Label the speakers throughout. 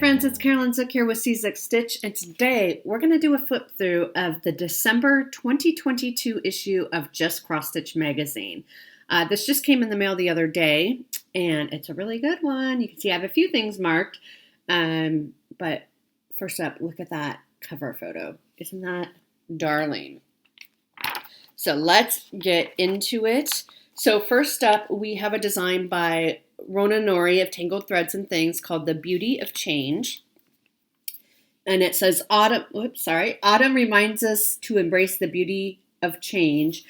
Speaker 1: friends, it's Carolyn Zook here with C6 Stitch, and today we're going to do a flip through of the December 2022 issue of Just Cross Stitch magazine. This just came in the mail the other day, and it's a really good one. You can see I have a few things marked, but first up, look at that cover photo. Isn't that darling? So let's get into it. So first up, we have a design by Rona Nori of Tangled Threads and Things called The Beauty of Change. And it says, Autumn reminds us to embrace the beauty of change.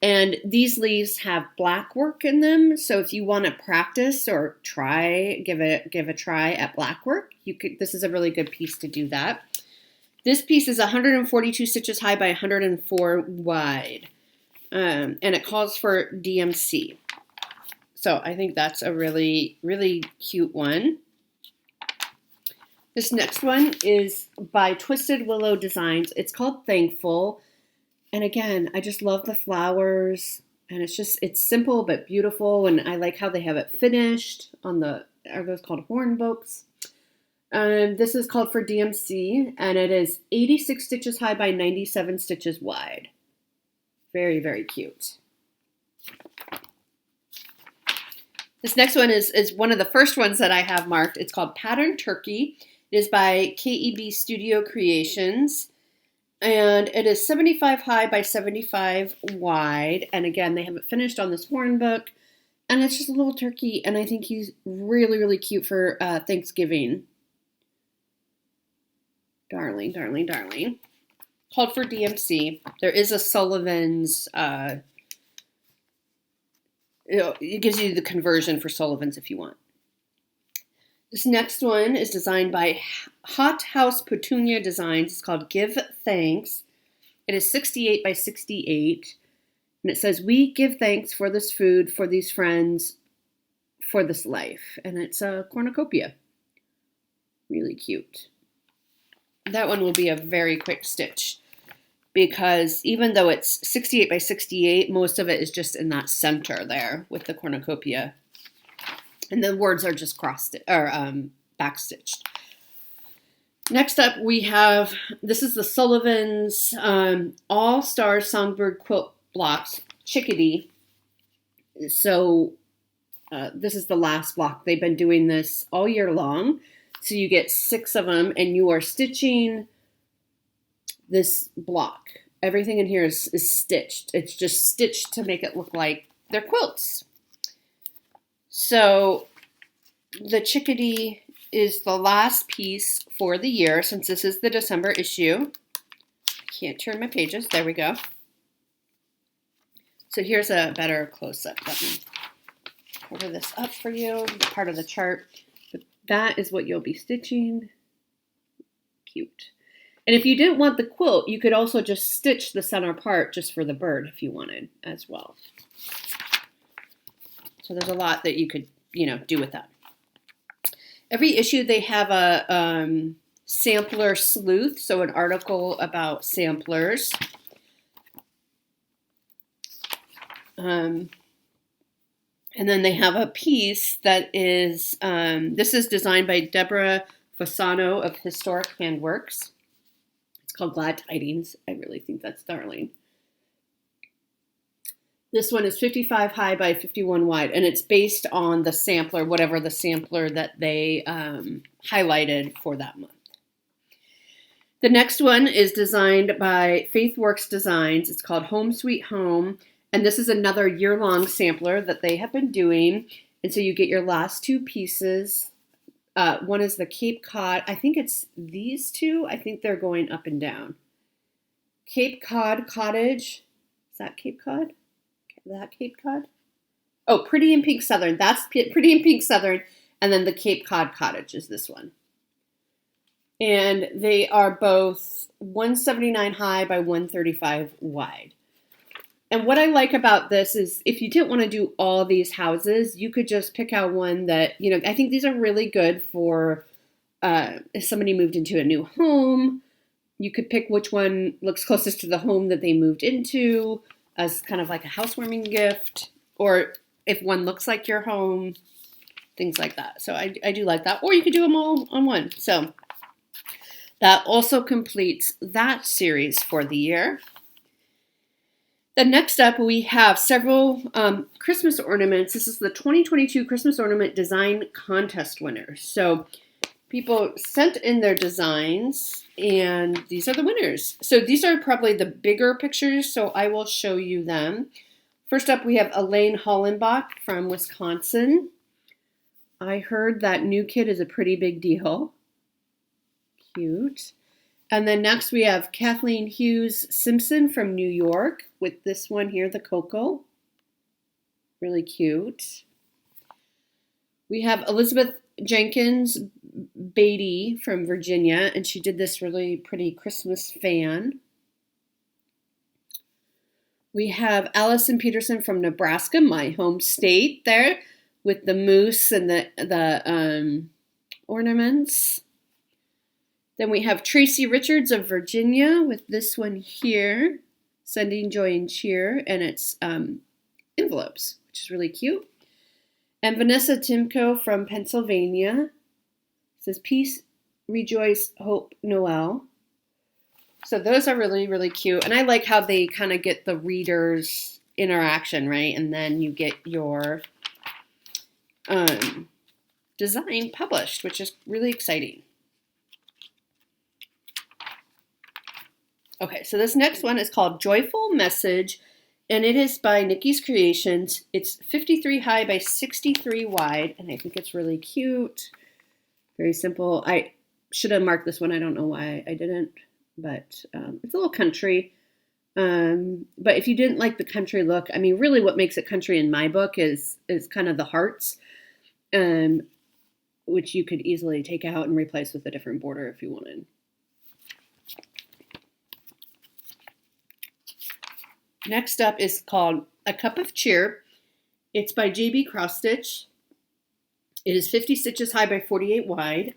Speaker 1: And these leaves have black work in them. So if you want to practice or give a try at black work, this is a really good piece to do that. This piece is 142 stitches high by 104 wide. And it calls for DMC. So I think that's a really, really cute one. This next one is by Twisted Willow Designs. It's called Thankful. And again, I just love the flowers. And it's simple but beautiful. And I like how they have it finished on are those called horn books? This is called for DMC. And it is 86 stitches high by 97 stitches wide. Very, very cute. This next one is one of the first ones that I have marked. It's called Pattern Turkey. It is by KEB Studio Creations. And it is 75 high by 75 wide. And again, they have it finished on this horn book. And it's just a little turkey. And I think he's really, really cute for Thanksgiving. Darling, darling, darling. Called for DMC. There is a Sullivan's... It gives you the conversion for Sullivan's if you want. This next one is designed by Hot House Petunia Designs. It's called Give Thanks. It is 68 by 68. And it says, we give thanks for this food, for these friends, for this life. And it's a cornucopia. Really cute. That one will be a very quick stitch. Because even though it's 68 by 68, most of it is just in that center there with the cornucopia. And the words are just backstitched. Next up we have, this is the Sullivan's All-Star Songbird Quilt Blocks, Chickadee. So this is the last block. They've been doing this all year long. So you get 6 of them and you are stitching this block. Everything in here is stitched. It's just stitched to make it look like they're quilts. So the Chickadee is the last piece for the year since this is the December issue. Can't turn my pages. There we go. So here's a better close-up. Let me cover this up for you. Part of the chart. But that is what you'll be stitching. Cute. And if you didn't want the quilt, you could also just stitch the center part just for the bird if you wanted as well. So there's a lot that you could, do with that. Every issue they have a sampler sleuth, so an article about samplers. And then they have a piece that is, this is designed by Deborah Fasano of Historic Handworks. Called Glad Tidings. I really think that's darling. This one is 55 high by 51 wide, and it's based on the sampler, whatever the sampler that they highlighted for that month. The next one is designed by Faithworks Designs. It's called Home Sweet Home, and this is another year-long sampler that they have been doing, and so you get your last 2 pieces. One is the Cape Cod. I think it's these 2. I think they're going up and down. Cape Cod Cottage. Is that Cape Cod? That Cape Cod? Oh, Pretty in Pink Southern. That's Pretty in Pink Southern. And then the Cape Cod Cottage is this one. And they are both 179 high by 135 wide. And what I like about this is if you didn't want to do all these houses, you could just pick out one that, I think these are really good for if somebody moved into a new home. You could pick which one looks closest to the home that they moved into as kind of like a housewarming gift. Or if one looks like your home. things like that. So I do like that. Or you could do them all on one. So that also completes that series for the year. Then next up, we have several Christmas ornaments. This is the 2022 Christmas Ornament Design Contest winners. So people sent in their designs, and these are the winners. So these are probably the bigger pictures, so I will show you them. First up, we have Elaine Hollenbach from Wisconsin. I heard that new kid is a pretty big deal. Cute. And then next we have Kathleen Hughes Simpson from New York with this one here, the Cocoa. Really cute. We have Elizabeth Jenkins Beatty from Virginia, and she did this really pretty Christmas fan. We have Allison Peterson from Nebraska, my home state there, with the moose and the ornaments. Then we have Tracy Richards of Virginia with this one here, Sending Joy and Cheer, and it's envelopes, which is really cute. And Vanessa Timko from Pennsylvania says, Peace, Rejoice, Hope, Noel. So those are really, really cute. And I like how they kind of get the reader's interaction, right? And then you get your design published, which is really exciting. Okay, so this next one is called Joyful Message, and it is by Nikki's Creations. It's 53 high by 63 wide, and I think it's really cute. Very simple. I should have marked this one. I don't know why I didn't, but it's a little country. But if you didn't like the country look, I mean, really what makes it country in my book is kind of the hearts, which you could easily take out and replace with a different border if you wanted. Next up is called A Cup of Cheer. It's by J.B. Cross Stitch. It is 50 stitches high by 48 wide.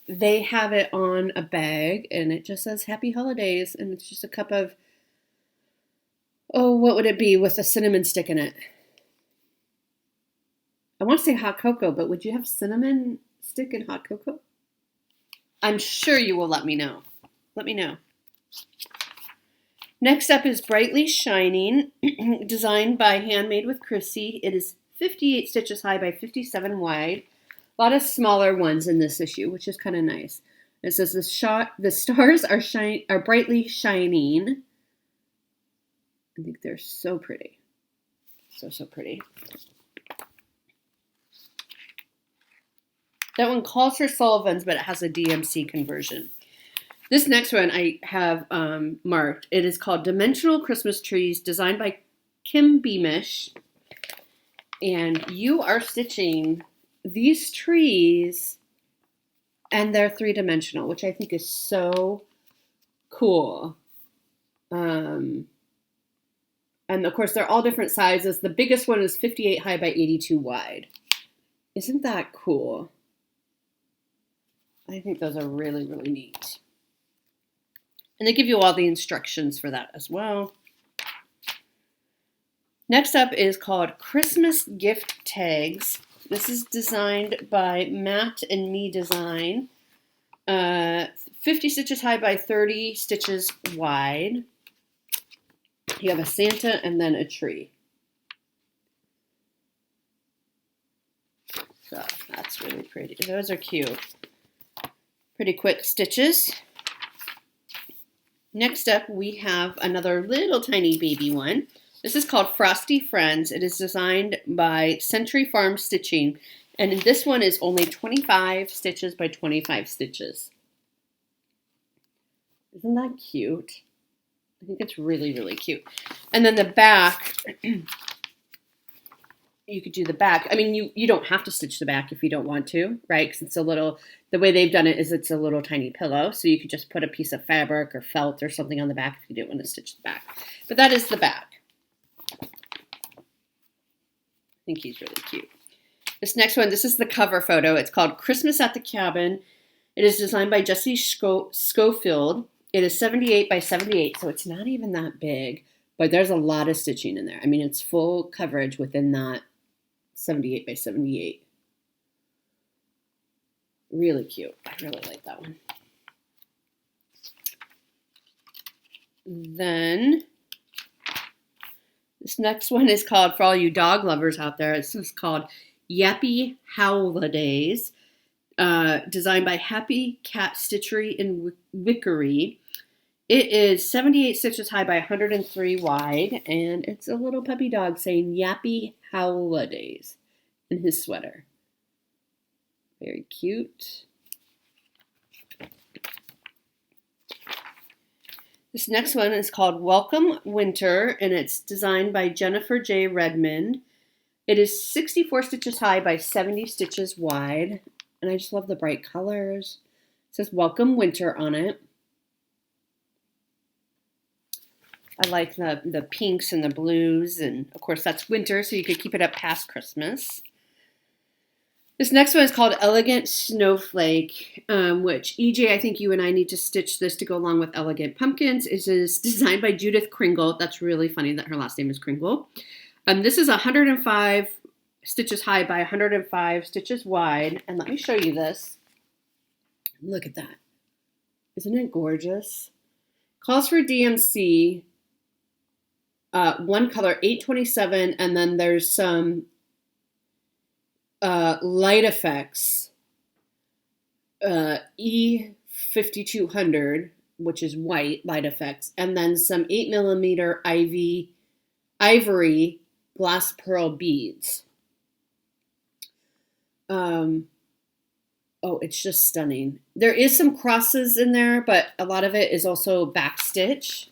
Speaker 1: They have it on a bag, and it just says Happy Holidays, and it's just a cup of, oh, what would it be with a cinnamon stick in it? I want to say hot cocoa, but would you have cinnamon stick in hot cocoa? I'm sure you will let me know. Let me know. Next up is Brightly Shining, designed by Handmade with Chrissy. It is 58 stitches high by 57 wide. A lot of smaller ones in this issue, which is kind of nice. It says the stars are brightly shining. I think they're so pretty. So pretty. That one calls for Sullivan's, but it has a DMC conversion. This next one I have marked. It is called Dimensional Christmas Trees, designed by Kim Beamish. And you are stitching these trees, and they're three-dimensional, which I think is so cool. And of course, they're all different sizes. The biggest one is 58 high by 82 wide. Isn't that cool? I think those are really, really neat. And they give you all the instructions for that as well. Next up is called Christmas Gift Tags. This is designed by Matt and Me Design. 50 stitches high by 30 stitches wide. You have a Santa and then a tree. So that's really pretty. Those are cute. Pretty quick stitches. Next up, we have another little tiny baby one. This is called Frosty Friends. It is designed by Century Farm Stitching, and this one is only 25 stitches by 25 stitches. Isn't that cute? I think it's really, really cute. And then the back, you could do the back. I mean, you don't have to stitch the back if you don't want to, right? Because it's a little, the way they've done it is it's a little tiny pillow. So you could just put a piece of fabric or felt or something on the back if you didn't want to stitch the back. But that is the back. I think he's really cute. This next one, this is the cover photo. It's called Christmas at the Cabin. It is designed by Jessie Schofield. It is 78 by 78, so it's not even that big, but there's a lot of stitching in there. I mean, it's full coverage within that 78 by 78. Really cute. I really like that one. Then this next one is called, for all you dog lovers out there, this is called Yappy Howladays, designed by Happy Cat Stitchery and Wickery. It is 78 stitches high by 103 wide, and it's a little puppy dog saying Yappy Howladays in his sweater. Very cute. This next one is called Welcome Winter, and it's designed by Jennifer J. Redmond. It is 64 stitches high by 70 stitches wide, and I just love the bright colors. It says Welcome Winter on it. I like the pinks and the blues, and of course that's winter, so you could keep it up past Christmas. This next one is called Elegant Snowflake, which, EJ, I think you and I need to stitch this to go along with Elegant Pumpkins. It is designed by Judith Kringle. That's really funny that her last name is Kringle. This is 105 stitches high by 105 stitches wide. And let me show you this. Look at that. Isn't it gorgeous? Calls for DMC, one color, 827, and then there's some light effects, E5200, which is white light effects, and then some 8mm ivory glass pearl beads. Oh, it's just stunning. There is some crosses in there, but a lot of it is also backstitch.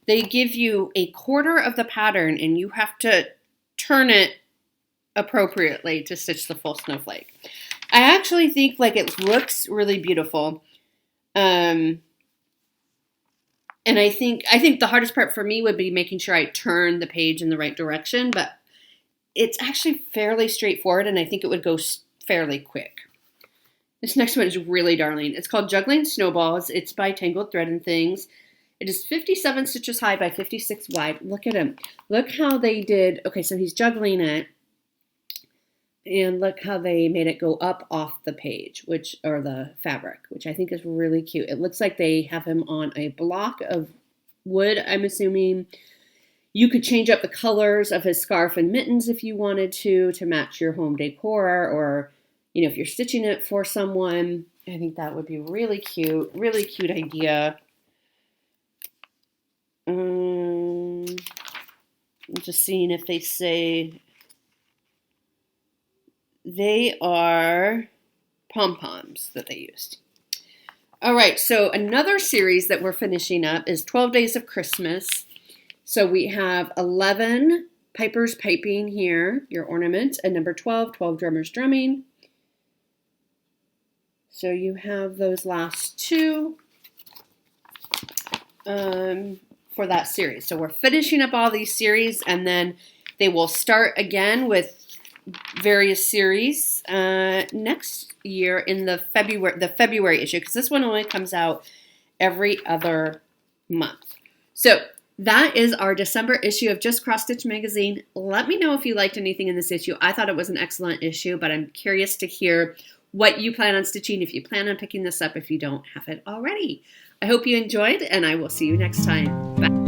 Speaker 1: They give you a quarter of the pattern, and you have to turn it appropriately to stitch the full snowflake. I actually think like it looks really beautiful. And I think the hardest part for me would be making sure I turn the page in the right direction, but it's actually fairly straightforward, and I think it would go fairly quick. This next one is really darling. It's called Juggling Snowballs. It's by Tangled Thread and Things. It is 57 stitches high by 56 wide. Look at him. Look how they did. Okay, so he's juggling it. And look how they made it go up off the page, or the fabric, which I think is really cute. It looks like they have him on a block of wood, I'm assuming. You could change up the colors of his scarf and mittens if you wanted to match your home decor, or, you know, if you're stitching it for someone. I think that would be really cute idea. I'm just seeing if they say... They are pom-poms that they used. All right, so another series that we're finishing up is 12 Days of Christmas. So we have 11 pipers piping here, your ornament, and number 12, 12 drummers drumming. So you have those last two for that series. So we're finishing up all these series, and then they will start again with various series next year in the February issue, because this one only comes out every other month. So that is our December issue of Just Cross Stitch Magazine. Let me know if you liked anything in this issue. I thought it was an excellent issue, but I'm curious to hear what you plan on stitching, if you plan on picking this up, if you don't have it already. I hope you enjoyed, and I will see you next time. Bye.